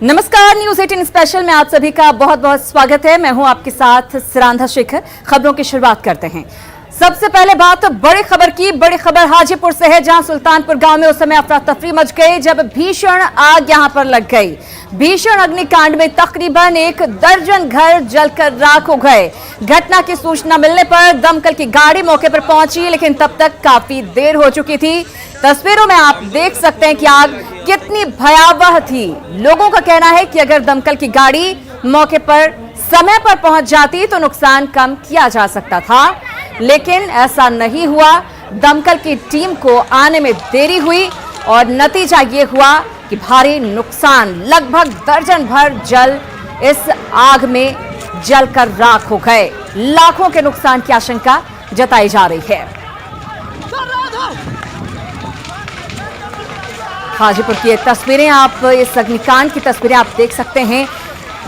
नमस्कार, news 18 special में आप सभी का बहुत बहुत स्वागत है। मैं हूं आपके साथ सिरांधा शेखर। खबरों की शुरुआत करते हैं। सबसे पहले बात बड़ी खबर की। बड़ी खबर हाजीपुर से है, जहां सुल्तानपुर गांव में उस समय अफरा तफरी मच गई जब भीषण आग यहां पर लग गई। भीषण अग्निकांड में तकरीबन 1 दर्जन घर जलकर राख हो गए। घटना की सूचना मिलने पर दमकल की गाड़ी मौके पर पहुंची, लेकिन तब तक काफी देर हो चुकी थी। तस्वीरों में आप देख सकते हैं कि आग कितनी भयावह थी। लोगों का कहना है कि अगर दमकल की गाड़ी मौके पर समय पर पहुंच जाती तो नुकसान कम किया जा सकता था, लेकिन ऐसा नहीं हुआ। दमकल की टीम को आने में देरी हुई और नतीजा ये हुआ कि भारी नुकसान, लगभग दर्जन भर जल इस आग में जलकर राख हो गए। लाखों के नुकसान की आशंका जताई जा रही है। हाजीपुर की ये तस्वीरें, आप इस अग्निकांड की तस्वीरें आप देख सकते हैं।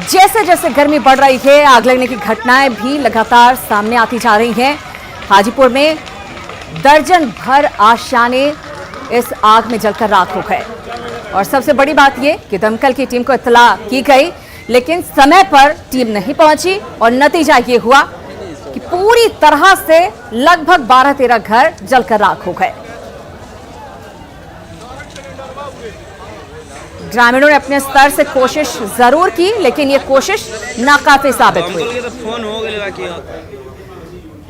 जैसे जैसे गर्मी बढ़ रही है, आग लगने की घटनाएं भी लगातार सामने आती जा रही हैं। हाजीपुर में दर्जन भर आशियाने इस आग में जलकर राख हो गए। और सबसे बड़ी बात यह कि दमकल की टीम को इत्तला की गई, लेकिन समय पर टीम नहीं पहुंची और नतीजा ये हुआ कि पूरी तरह से लगभग 12-13 घर जलकर राख हो गए। ग्रामीणों ने अपने स्तर से कोशिश जरूर की, लेकिन ये कोशिश नाकाफी साबित हुई।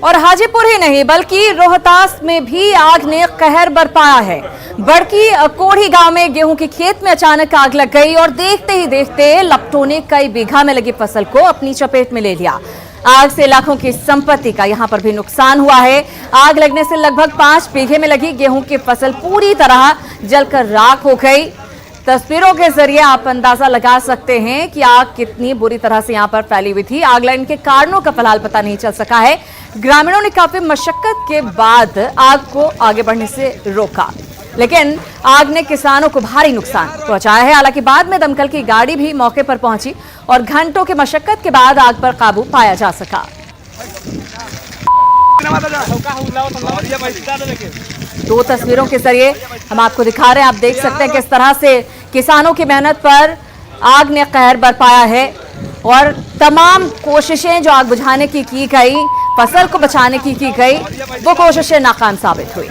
और हाजीपुर ही नहीं बल्कि रोहतास में भी आग ने कहर बरपाया है। बड़की कोढ़ी गांव में गेहूं के खेत में अचानक आग लग गई और देखते ही देखते लपटों ने कई बीघा में लगी फसल को अपनी चपेट में ले लिया। आग से लाखों की संपत्ति का यहां पर भी नुकसान हुआ है। आग लगने से लगभग 5 बीघे में लगी गेहूं की फसल पूरी तरह जलकर राख हो गई। तस्वीरों के जरिए आप अंदाजा लगा सकते हैं कि आग कितनी बुरी तरह से यहां पर फैली हुई थी। आग लगने के कारणों का फिलहाल पता नहीं चल सका है। ग्रामीणों ने काफी मशक्कत के बाद आग को आगे बढ़ने से रोका, लेकिन आग ने किसानों को भारी नुकसान पहुंचाया है। हालांकि बाद में दमकल की गाड़ी भी मौके पर पहुंची और घंटों की मशक्कत के बाद आग पर काबू पाया जा सका। दो तस्वीरों के जरिए हम आपको दिखा रहे हैं, आप देख सकते हैं किस तरह से किसानों की मेहनत पर आग ने कहर बरपाया है और तमाम कोशिशें जो आग बुझाने की गई, फसल को बचाने की गई, वो कोशिशें नाकाम साबित हुई।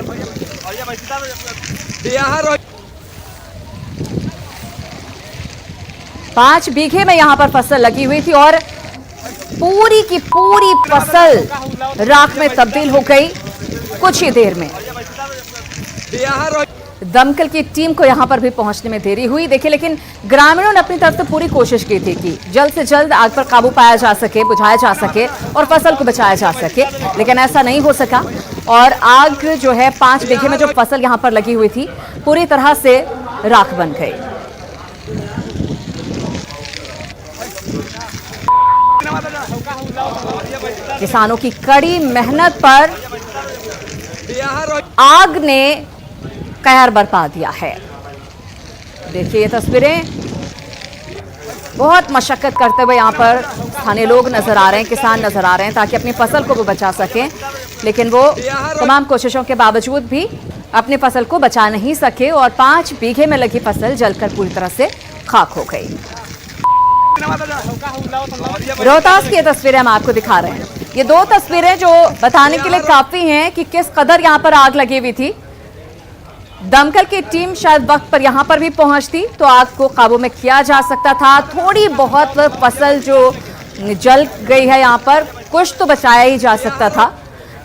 5 बीघे में यहां पर फसल लगी हुई थी और पूरी की पूरी फसल राख में तब्दील हो गई कुछ ही देर में। दमकल की टीम को यहां पर भी पहुंचने में देरी हुई, देखिए, लेकिन ग्रामीणों ने अपनी तरफ से पूरी कोशिश की थी कि जल्द से जल्द आग पर काबू पाया जा सके, बुझाया जा सके और फसल को बचाया जा सके, लेकिन ऐसा नहीं हो सका। और आग जो है 5 बीघे में जो फसल यहां पर लगी हुई थी पूरी तरह से राख बन गई। किसानों की कड़ी मेहनत पर आग ने कहर बरपा दिया है। देखिए ये तस्वीरें, बहुत मशक्कत करते हुए यहाँ पर स्थानीय लोग नजर आ रहे हैं, किसान नजर आ रहे हैं, ताकि अपनी फसल को वो बचा सकें, लेकिन वो तमाम कोशिशों के बावजूद भी अपनी फसल को बचा नहीं सके और 5 बीघे में लगी फसल जलकर पूरी तरह से खाक हो गई। रोहतास की ये तस्वीरें हम आपको दिखा रहे हैं। ये 2 तस्वीरें जो बताने के लिए काफी हैं कि किस कदर यहाँ पर आग लगी हुई थी। दमकल की टीम शायद वक्त पर यहां पर भी पहुंचती तो आग को काबू में किया जा सकता था। थोड़ी बहुत फसल जो जल गई है यहां पर, कुछ तो बचाया ही जा सकता था,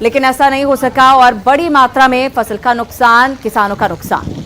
लेकिन ऐसा नहीं हो सका और बड़ी मात्रा में फसल का नुकसान, किसानों का नुकसान।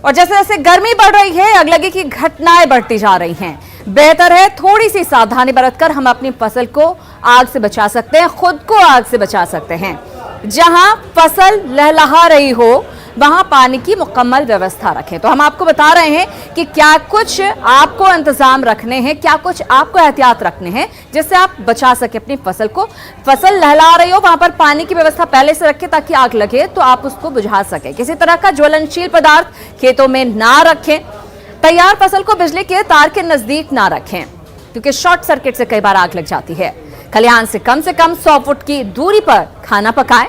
और जैसे जैसे गर्मी बढ़ रही है, अगलगी की घटनाएं बढ़ती जा रही हैं। बेहतर है थोड़ी सी सावधानी बरतकर हम अपनी फसल को आग से बचा सकते हैं, खुद को आग से बचा सकते हैं। जहां फसल लहलहा रही हो वहां पानी की मुकम्मल व्यवस्था रखें। तो हम आपको बता रहे हैं कि क्या कुछ आपको इंतजाम रखने हैं, क्या कुछ आपको एहतियात रखने हैं जिससे आप बचा सके अपनी फसल को। फसल लहला रही हो वहां पर पानी की व्यवस्था पहले से रखें ताकि आग लगे तो आप उसको बुझा सके। किसी तरह का ज्वलनशील पदार्थ खेतों में ना रखें। तैयार फसल को बिजली के तार के नजदीक ना रखें, क्योंकि शॉर्ट सर्किट से कई बार आग लग जाती है। खलिहान से कम 100 फुट की दूरी पर खाना पकाएं।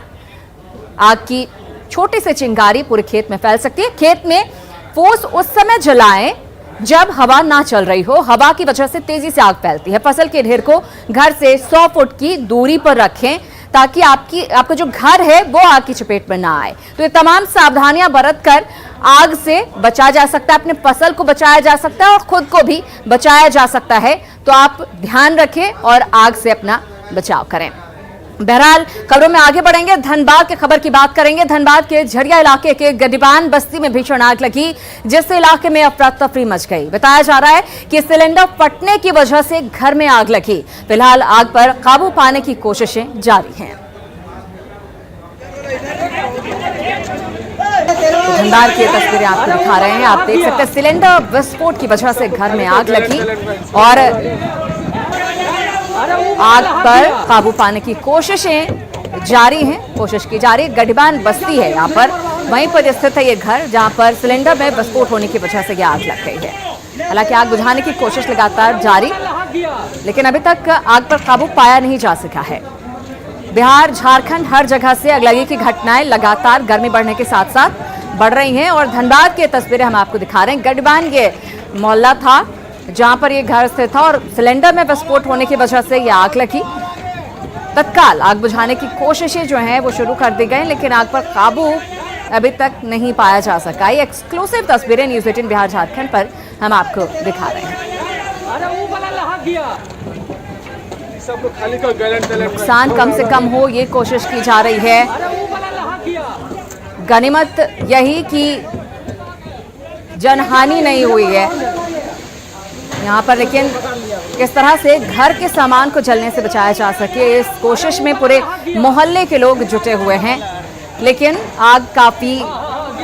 आग की छोटी सी चिंगारी पूरे खेत में फैल सकती है। खेत में फूस उस समय जलाएं जब हवा ना चल रही हो। हवा की वजह से तेजी से आग फैलती है। फसल के ढेर को घर से 100 फुट की दूरी पर रखें ताकि आपका जो घर है वो आग की चपेट में ना आए। तो ये तमाम सावधानियां बरत कर आग से बचा जा सकता है, अपने फसल को बचाया जा सकता है और खुद को भी बचाया जा सकता है। तो आप ध्यान रखें और आग से अपना बचाव करें। बहरहाल खबरों में आगे बढ़ेंगे। धनबाद की खबर की बात करेंगे। धनबाद के झरिया इलाके के गडीबान बस्ती में भीषण आग लगी, जिससे इलाके में अफरा तफरी मच गई। बताया जा रहा है कि सिलेंडर फटने की वजह से घर में आग लगी। फिलहाल आग पर काबू पाने की कोशिशें जारी हैं। धनबाद की तस्वीरें आपको दिखा रहे हैं। आप देख सकते हैं सिलेंडर विस्फोट की वजह से घर में आग लगी और आग पर काबू पाने की कोशिशें जारी हैं। कोशिश की जा रही है। गडीबान बस्ती है यहाँ पर, वहीं पर स्थित है ये घर जहाँ पर सिलेंडर में विस्फोट होने की वजह से ये आग लग गई है। हालांकि आग बुझाने की कोशिश लगातार जारी, लेकिन अभी तक आग पर काबू पाया नहीं जा सका है। बिहार, झारखंड हर जगह से आगलगी की घटनाएं लगातार गर्मी बढ़ने के साथ साथ बढ़ रही हैं और धनबाद की तस्वीरें हम आपको दिखा रहे हैं। गडीबान ये मोहल्ला था जहां पर ये घर स्थित था और सिलेंडर में विस्फोट होने की वजह से ये आग लगी। तत्काल आग बुझाने की कोशिशें जो हैं वो शुरू कर दी गई, लेकिन आग पर काबू अभी तक नहीं पाया जा सका। ये एक्सक्लूसिव तस्वीरें न्यूज़ 18 बिहार झारखंड पर हम आपको दिखा रहे हैं। नुकसान कम से कम हो ये कोशिश की जा रही है। गनीमत यही कि जनहानि नहीं हुई है यहाँ पर, लेकिन किस तरह से घर के सामान को जलने से बचाया जा सके इस कोशिश में पूरे मोहल्ले के लोग जुटे हुए हैं। लेकिन आग काफ़ी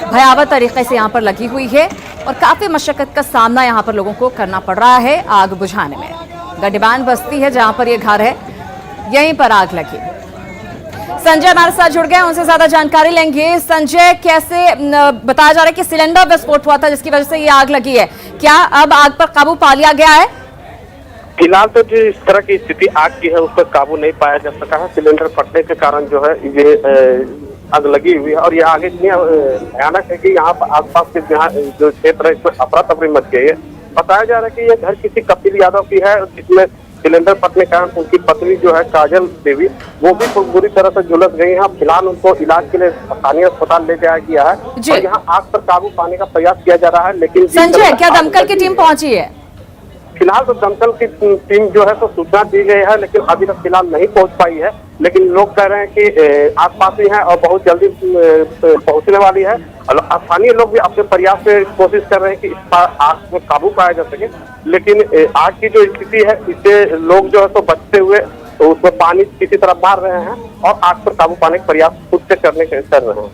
भयावह तरीके से यहाँ पर लगी हुई है और काफ़ी मशक्कत का सामना यहाँ पर लोगों को करना पड़ रहा है आग बुझाने में। गडीबान बस्ती है जहाँ पर ये घर है, यहीं पर आग लगी। संजय हमारे साथ जुड़ गए, उनसे ज्यादा जानकारी लेंगे। संजय, कैसे बताया जा रहा है कि सिलेंडर विस्फोट हुआ था जिसकी वजह से ये आग लगी है, क्या अब आग पर काबू पा लिया गया है? फिलहाल तो जो इस तरह की स्थिति आग की है उस पर काबू नहीं पाया जा सका है। सिलेंडर फटने के कारण जो है ये आग लगी हुई है और ये आग इतनी भयानक है कि यहाँ पर आसपास के जो क्षेत्र है इसमें अफरा तफरी मच गई है। बताया जा रहा है कि ये घर किसी कपिल यादव की है, जिसमें सिलेंडर फटने के कारण उनकी पत्नी जो है काजल देवी वो भी बुरी तरह से झुलस गई है। फिलहाल उनको इलाज के लिए स्थानीय अस्पताल ले जाया गया है और यहाँ आग पर काबू पाने का प्रयास किया जा रहा है। लेकिन संजय, क्या दमकल की टीम पहुंची है? फिलहाल तो दमकल की टीम जो है तो सूचना दी गई है, लेकिन अभी तक फिलहाल नहीं पहुंच पाई है। लेकिन लोग कह रहे हैं कि आसपास ही है और बहुत जल्दी पहुंचने वाली है। स्थानीय लोग भी अपने प्रयास से कोशिश कर रहे हैं कि इस पर आग पर काबू पाया जा सके। लेकिन आग की जो स्थिति है इससे लोग जो है तो बचते हुए तो उसमें पानी किसी तरह मार रहे हैं और आग पर काबू पाने का प्रयास खुद से कर रहे हैं।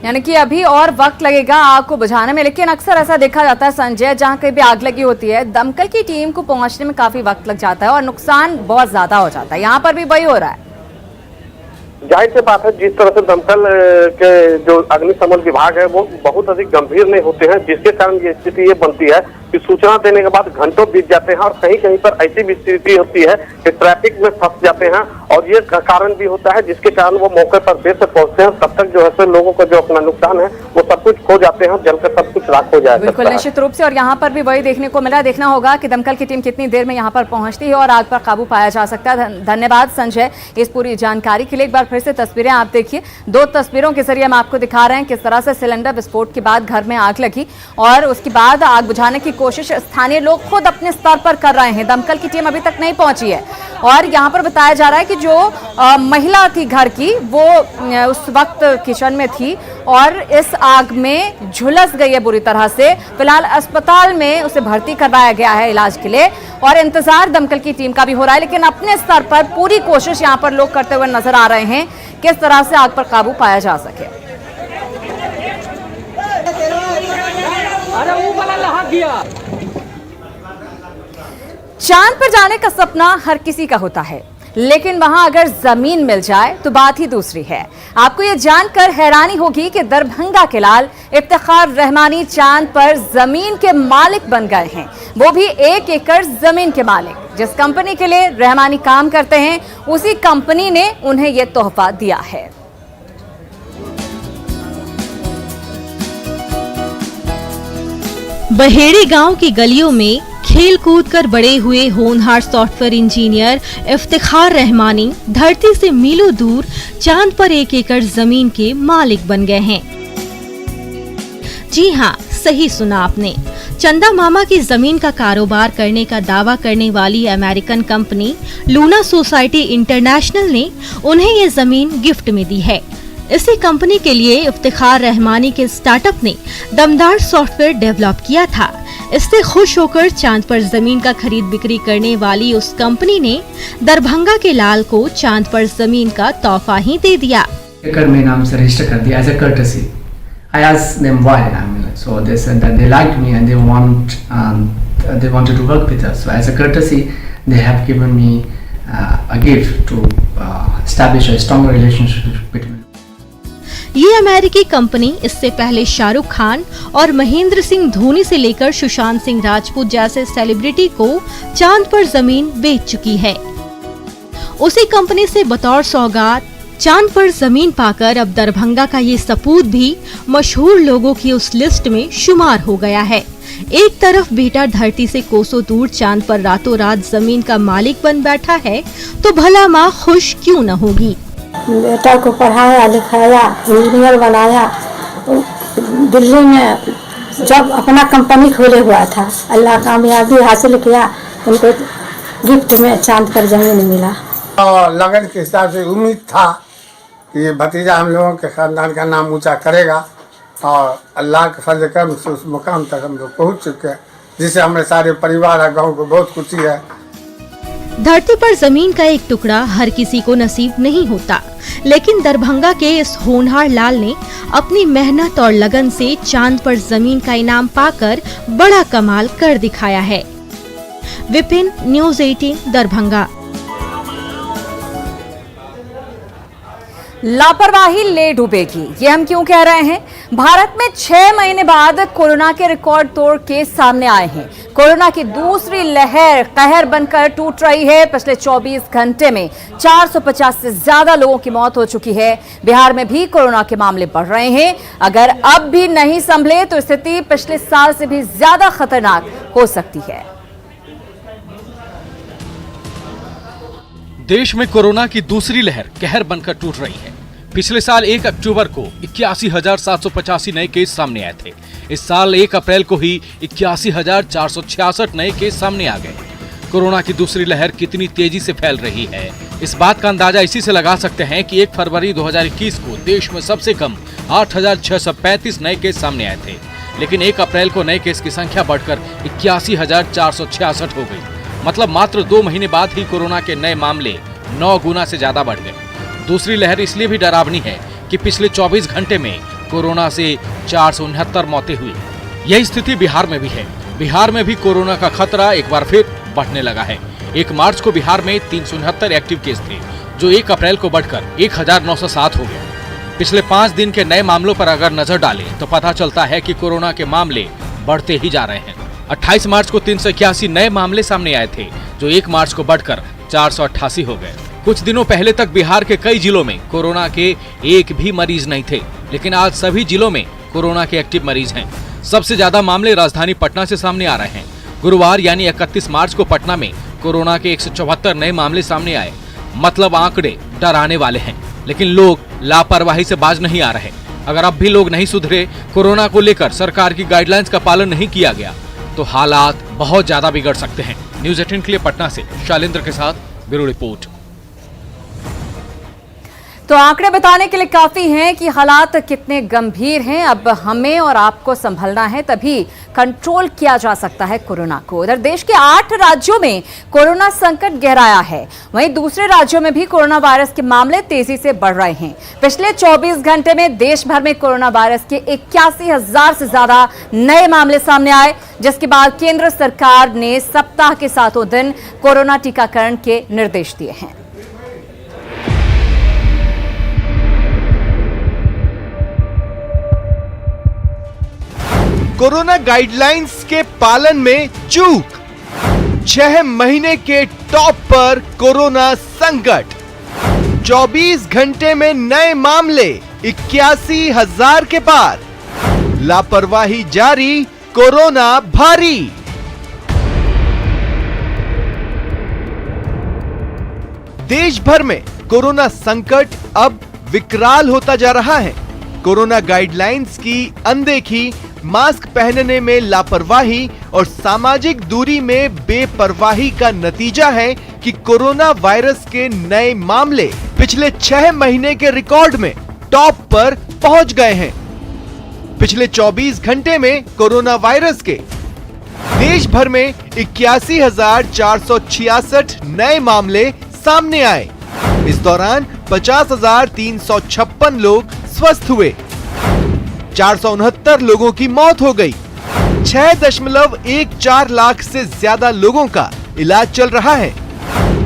यानी कि अभी और वक्त लगेगा आग को बुझाने में, लेकिन अक्सर ऐसा देखा जाता है संजय, जहां कहीं भी आग लगी होती है दमकल की टीम को पहुंचने में काफी वक्त लग जाता है और नुकसान बहुत ज्यादा हो जाता है। यहाँ पर भी वही हो रहा है। जाहिर सी बात है, जिस तरह से दमकल के जो अग्निशमन विभाग है वो बहुत अधिक गंभीर नहीं होते हैं, जिसके कारण ये स्थिति ये बनती है कि सूचना देने के बाद घंटों बीत जाते हैं और कहीं कहीं पर ऐसी भी स्थिति होती है कि ट्रैफिक में फंस जाते हैं और ये कारण भी होता है जिसके कारण वो मौके पर देर से पहुंचते हैं। तब तक जो है तो लोगों का जो अपना नुकसान है वो सब कुछ खो जाते हैं, जलकर सब कुछ राख हो जाए। बिल्कुल निश्चित रूप से, और यहाँ पर भी वही देखने को मिला। देखना होगा कि दमकल की टीम कितनी देर में यहाँ पर पहुंचती है और आग पर काबू पाया जा सकता है। धन्यवाद संजय इस पूरी जानकारी के लिए। एक बार फिर से तस्वीरें आप देखिए, दो तस्वीरों के जरिए हम आपको दिखा रहे हैं किस तरह से सिलेंडर विस्फोट के बाद घर में आग लगी और उसके बाद आग बुझाने की कोशिश स्थानीय लोग खुद अपने स्तर पर कर रहे हैं। दमकल की टीम अभी तक नहीं पहुंची है और यहाँ पर बताया जा रहा है कि जो महिला थी घर की वो उस वक्त किचन में थी और इस आग में झुलस गई है बुरी तरह से। फिलहाल अस्पताल में उसे भर्ती करवाया गया है इलाज के लिए और इंतजार दमकल की टीम का भी हो रहा है, लेकिन अपने स्तर पर पूरी कोशिश यहाँ पर लोग करते हुए नजर आ रहे हैं किस तरह से आग पर काबू पाया जा सके। अरे वो वाला लहा गया। चांद पर जाने का सपना हर किसी का होता है, लेकिन वहां अगर जमीन मिल जाए तो बात ही दूसरी है। आपको यह जानकर हैरानी होगी कि दरभंगा के लाल इफ्तिखार रहमानी चांद पर जमीन के मालिक बन गए हैं, वो भी 1 एकड़ जमीन के मालिक। जिस कंपनी के लिए रहमानी काम करते हैं उसी कंपनी ने उन्हें यह तोहफा दिया है। बहेड़ी गांव की गलियों में खेल कूद कर बड़े हुए होनहार सॉफ्टवेयर इंजीनियर इफ्तिखार रहमानी धरती से मीलों दूर चांद पर 1 एकड़ जमीन के मालिक बन गए हैं। जी हाँ, सही सुना आपने। चंदा मामा की जमीन का कारोबार करने का दावा करने वाली American company Luna society international ने उन्हें ये जमीन गिफ्ट में दी है। इसी कंपनी के लिए इफ्तिखार रहमानी के स्टार्टअप ने दमदार सॉफ्टवेयर डेवलप किया था। इससे खुश होकर चांद पर जमीन का खरीद बिक्री करने वाली उस कंपनी ने दरभंगा के लाल को चांद पर जमीन का तोहफा ही दे दिया। एकड़ में नाम से रजिस्टर कर दिया as a courtesy. I asked them why. So they said that they liked me and they wanted to work with us. So as a courtesy, they have given me a gift to establish a strong relationship between. ये अमेरिकी company इससे पहले शाहरुख खान और महेंद्र सिंह धोनी से लेकर सुशांत सिंह राजपूत जैसे celebrity को चांद पर जमीन बेच चुकी है। उसी कंपनी से बतौर सौगात चांद पर जमीन पाकर अब दरभंगा का ये सपूत भी मशहूर लोगों की उस लिस्ट में शुमार हो गया है। एक तरफ बेटा धरती से कोसों दूर चांद पर रातों रात जमीन का मालिक बन बैठा है, तो भला माँ खुश क्यों न होगी। बेटा को पढ़ाया लिखाया, इंजीनियर बनाया। दिल्ली में जब अपना कंपनी खोले हुआ था, अल्लाह कामयाबी हासिल किया, उनको गिफ्ट में चांद पर जमीन मिला। और लगन के हिसाब से उम्मीद था कि ये भतीजा हम लोगों के खानदान का नाम ऊंचा करेगा, और अल्लाह के फजल करम से उस मुकाम तक हम लोग पहुँच चुके हैं, जिससे हमारे सारे परिवार और गाँव को बहुत खुशी है। धरती पर जमीन का एक टुकड़ा हर किसी को नसीब नहीं होता, लेकिन दरभंगा के इस होनहार लाल ने अपनी मेहनत और लगन से चांद पर जमीन का इनाम पाकर बड़ा कमाल कर दिखाया है। विपिन, न्यूज़ 18, दरभंगा। लापरवाही ले डूबेगी, ये हम क्यों कह रहे हैं? भारत में 6 महीने बाद कोरोना के रिकॉर्ड तोड़ केस सामने आए हैं। कोरोना की दूसरी लहर कहर बनकर टूट रही है। पिछले 24 घंटे में 450 से ज्यादा लोगों की मौत हो चुकी है। बिहार में भी कोरोना के मामले बढ़ रहे हैं। अगर अब भी नहीं संभले तो स्थिति पिछले साल से भी ज्यादा खतरनाक हो सकती है। देश में कोरोना की दूसरी लहर कहर बनकर टूट रही है। पिछले साल 1 अक्टूबर को 81,785 नए केस सामने आए थे। इस साल 1 अप्रैल को ही 81,466 नए केस सामने आ गए। कोरोना की दूसरी लहर कितनी तेजी से फैल रही है, इस बात का अंदाजा इसी से लगा सकते हैं कि 1 फरवरी 2021 को देश में सबसे कम 8,635 नए केस सामने आए थे, लेकिन 1 अप्रैल को नए केस की संख्या बढ़कर 81,466 हो गई। मतलब मात्र 2 महीने बाद ही कोरोना के नए मामले 9 गुना से ज्यादा बढ़ गए। दूसरी लहर इसलिए भी डरावनी है कि पिछले 24 घंटे में कोरोना से 469 मौतें हुई। यही स्थिति बिहार में भी है। बिहार में भी कोरोना का खतरा एक बार फिर बढ़ने लगा है। 1 मार्च को बिहार में 369 एक्टिव केस थे, जो 1 अप्रैल को बढ़कर 1907 हो गए। पिछले 5 दिन के नए मामलों पर अगर नजर डालें तो पता चलता है कि कोरोना के मामले बढ़ते ही जा रहे हैं। 28 मार्च को 381 नए मामले सामने आए थे, जो 1 मार्च को बढ़कर 488 हो गए। कुछ दिनों पहले तक बिहार के कई जिलों में कोरोना के एक भी मरीज नहीं थे, लेकिन आज सभी जिलों में कोरोना के एक्टिव मरीज हैं। सबसे ज्यादा मामले राजधानी पटना से सामने आ रहे हैं। गुरुवार यानी 31 मार्च को पटना में कोरोना के 174 नए मामले सामने आए। मतलब आंकड़े डराने वाले हैं, लेकिन लोग लापरवाही से बाज नहीं आ रहे। अगर अब भी लोग नहीं सुधरे, कोरोना को लेकर सरकार की गाइडलाइंस का पालन नहीं किया गया, तो हालात बहुत ज्यादा बिगड़ सकते हैं। न्यूज़ 18 के लिए पटना से शालिंद्र के साथ ब्यूरो रिपोर्ट। तो आंकड़े बताने के लिए काफी हैं कि हालात कितने गंभीर हैं। अब हमें और आपको संभलना है, तभी कंट्रोल किया जा सकता है कोरोना को। उधर देश के 8 राज्यों में कोरोना संकट गहराया है। वहीं दूसरे राज्यों में भी कोरोना वायरस के मामले तेजी से बढ़ रहे हैं। पिछले 24 घंटे में देश भर में कोरोना वायरस के 81,000 से ज्यादा नए मामले सामने आए, जिसके बाद केंद्र सरकार ने सप्ताह के 7 दिन कोरोना टीकाकरण के निर्देश दिए हैं। कोरोना गाइडलाइंस के पालन में चूक। 6 महीने के टॉप पर कोरोना संकट। 24 घंटे में नए मामले 81,000 के पार। लापरवाही जारी, कोरोना भारी। देश भर में कोरोना संकट अब विकराल होता जा रहा है। कोरोना गाइडलाइंस की अनदेखी, मास्क पहनने में लापरवाही और सामाजिक दूरी में बेपरवाही का नतीजा है कि कोरोना वायरस के नए मामले पिछले 6 महीने के रिकॉर्ड में टॉप पर पहुंच गए हैं। पिछले 24 घंटे में कोरोना वायरस के देश भर में 81,466 नए मामले सामने आए। इस दौरान 50,356 लोग स्वस्थ हुए, 469 लोगों की मौत हो गई, 6.14 लाख से ज्यादा लोगों का इलाज चल रहा है।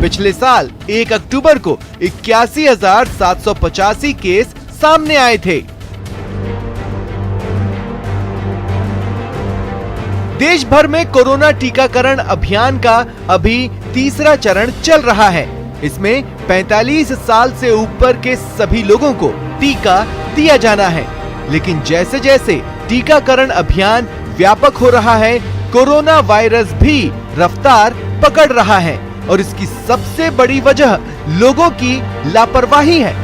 पिछले साल 1 अक्टूबर को 81,785 केस सामने आए थे। देश भर में कोरोना टीकाकरण अभियान का अभी तीसरा चरण चल रहा है। इसमें 45 साल से ऊपर के सभी लोगों को टीका दिया जाना है। लेकिन जैसे जैसे टीकाकरण अभियान व्यापक हो रहा है, कोरोना वायरस भी रफ्तार पकड़ रहा है और इसकी सबसे बड़ी वजह लोगों की लापरवाही है।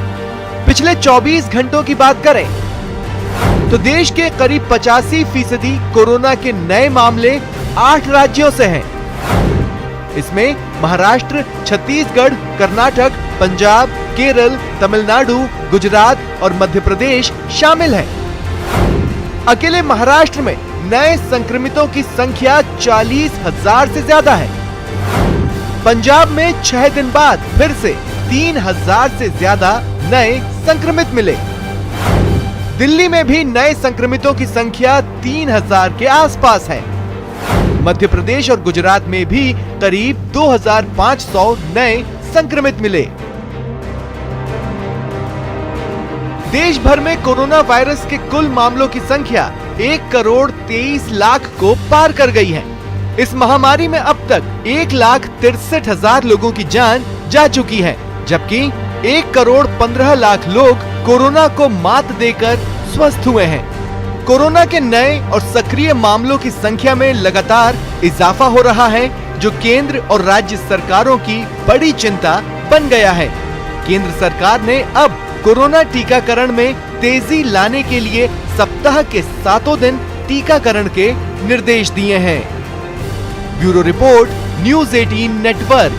पिछले 24 घंटों की बात करें तो देश के करीब 85% कोरोना के नए मामले 8 राज्यों से हैं। इसमें महाराष्ट्र, छत्तीसगढ़, कर्नाटक, पंजाब, केरल, तमिलनाडु, गुजरात और मध्य प्रदेश शामिल हैं। अकेले महाराष्ट्र में नए संक्रमितों की संख्या 40,000 से ज्यादा है। पंजाब में 6 दिन बाद फिर से 3,000 से ज्यादा नए संक्रमित मिले। दिल्ली में भी नए संक्रमितों की संख्या 3,000 के आसपास है। मध्य प्रदेश और गुजरात में भी करीब 2,500 नए संक्रमित मिले। देश भर में कोरोना वायरस के कुल मामलों की संख्या 1,23,00,000 को पार कर गई है। इस महामारी में अब तक 1,63,000 लोगों की जान जा चुकी है, जबकि 1,15,00,000 लोग कोरोना को मात देकर स्वस्थ हुए हैं। कोरोना के नए और सक्रिय मामलों की संख्या में लगातार इजाफा हो रहा है, जो केंद्र और राज्य सरकारों की बड़ी चिंता बन गया है। केंद्र सरकार ने अब कोरोना टीकाकरण में तेजी लाने के लिए सप्ताह के 7 दिन टीकाकरण के निर्देश दिए हैं। Bureau report, news 18 network.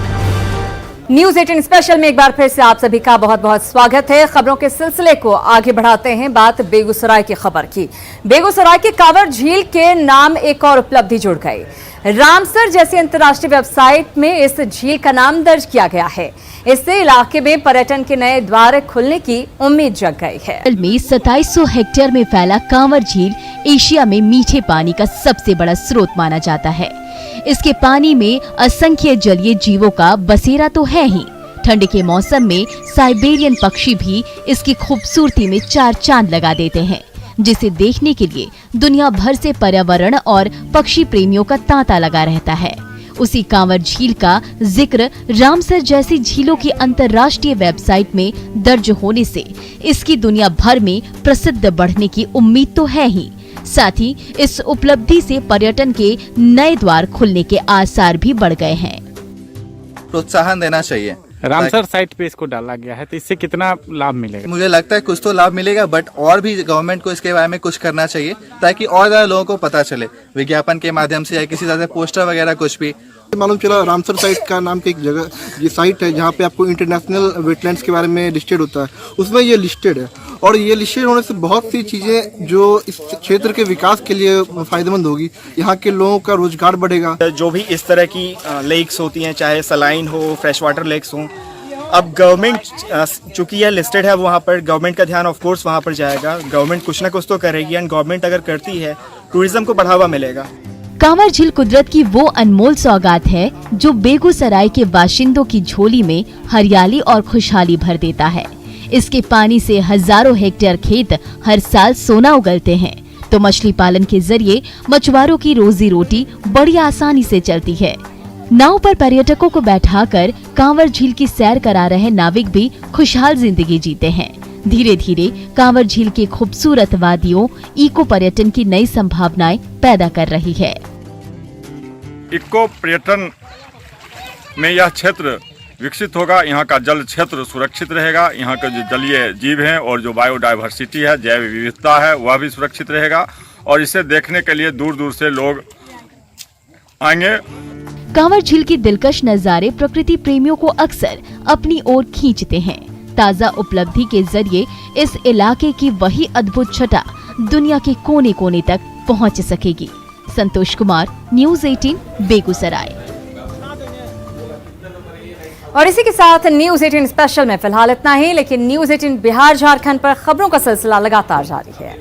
News 18 special में एक बार फिर से आप सभी का बहुत बहुत स्वागत है। खबरों के सिलसिले को आगे बढ़ाते हैं। बात बेगूसराय की खबर की। बेगूसराय की कांवर झील के नाम एक और उपलब्धि जुड़ गई। रामसर जैसी अंतर्राष्ट्रीय वेबसाइट में इस झील का नाम दर्ज किया गया है। इससे इलाके में पर्यटन के नए द्वार खुलने की उम्मीद जग गई है। में 2700 हेक्टेयर में फैला कांवर झील एशिया में मीठे पानी का सबसे बड़ा स्रोत माना जाता है। इसके पानी में असंख्य जलीय जीवों का बसेरा तो है ही, ठंड के मौसम में साइबेरियन पक्षी भी इसकी खूबसूरती में 4 चांद लगा देते हैं, जिसे देखने के लिए दुनिया भर से पर्यावरण और पक्षी प्रेमियों का तांता लगा रहता है। उसी कांवर झील का जिक्र रामसर जैसी झीलों की अंतर्राष्ट्रीय वेबसाइट में दर्ज होने से इसकी दुनिया भर में प्रसिद्ध बढ़ने की उम्मीद तो है ही। साथ ही इस उपलब्धि से पर्यटन के नए द्वार खुलने के आसार भी बढ़ गए हैं। प्रोत्साहन देना चाहिए। रामसर साइट पे इसको डाला गया है, तो इससे कितना लाभ मिलेगा? मुझे लगता है कुछ तो लाभ मिलेगा, बट और भी गवर्नमेंट को इसके बारे में कुछ करना चाहिए ताकि और ज्यादा लोगों को पता चले, विज्ञापन के माध्यम से या किसी तरह से पोस्टर वगैरह कुछ भी। मालूम चला रामसर साइट का नाम की एक जगह, ये साइट है जहाँ पे आपको इंटरनेशनल वेटलैंड्स के बारे में लिस्टेड होता है, उसमें ये लिस्टेड है। और ये लिस्टेड होने से बहुत सी चीज़ें जो इस क्षेत्र के विकास के लिए फायदेमंद होगी। यहाँ के लोगों का रोजगार बढ़ेगा। जो भी इस तरह की लेक्स होती हैं, चाहे सलाइन हो, फ्रेश वाटर लेक्स हो, अब गवर्नमेंट चूंकि यह लिस्टेड है, वहाँ पर गवर्नमेंट का ध्यान ऑफ कोर्स वहाँ पर जाएगा। गवर्नमेंट कुछ ना कुछ तो करेगी, एंड गवर्नमेंट अगर करती है टूरिज्म को बढ़ावा मिलेगा। कांवर झील कुदरत की वो अनमोल सौगात है जो बेगूसराय के बाशिंदों की झोली में हरियाली और खुशहाली भर देता है। इसके पानी से हजारों हेक्टेयर खेत हर साल सोना उगलते हैं, तो मछली पालन के जरिए मछुआरों की रोजी रोटी बड़ी आसानी से चलती है। नाव पर पर्यटकों को बैठाकर कांवर झील की सैर करा रहे नाविक भी खुशहाल जिंदगी जीते हैं। धीरे धीरे कांवर झील की खूबसूरत वादियों इको पर्यटन की नई संभावनाएं पैदा कर रही है। इको पर्यटन में यह क्षेत्र विकसित होगा, यहाँ का जल क्षेत्र सुरक्षित रहेगा, यहाँ के जो जलीय जीव हैं और जो बायोडाइवर्सिटी है, जैव विविधता है, वह भी सुरक्षित रहेगा और इसे देखने के लिए दूर दूर से लोग आएंगे। कांवर झील की दिलकश नजारे प्रकृति प्रेमियों को अक्सर अपनी ओर खींचते हैं। ताज़ा उपलब्धि के जरिए इस इलाके की वही अद्भुत छटा दुनिया के कोने कोने तक पहुंच सकेगी। संतोष कुमार, न्यूज़ 18, बेगूसराय। और इसी के साथ न्यूज़ 18 स्पेशल में फिलहाल इतना ही, लेकिन न्यूज़ 18 बिहार झारखंड पर खबरों का सिलसिला लगातार जारी है।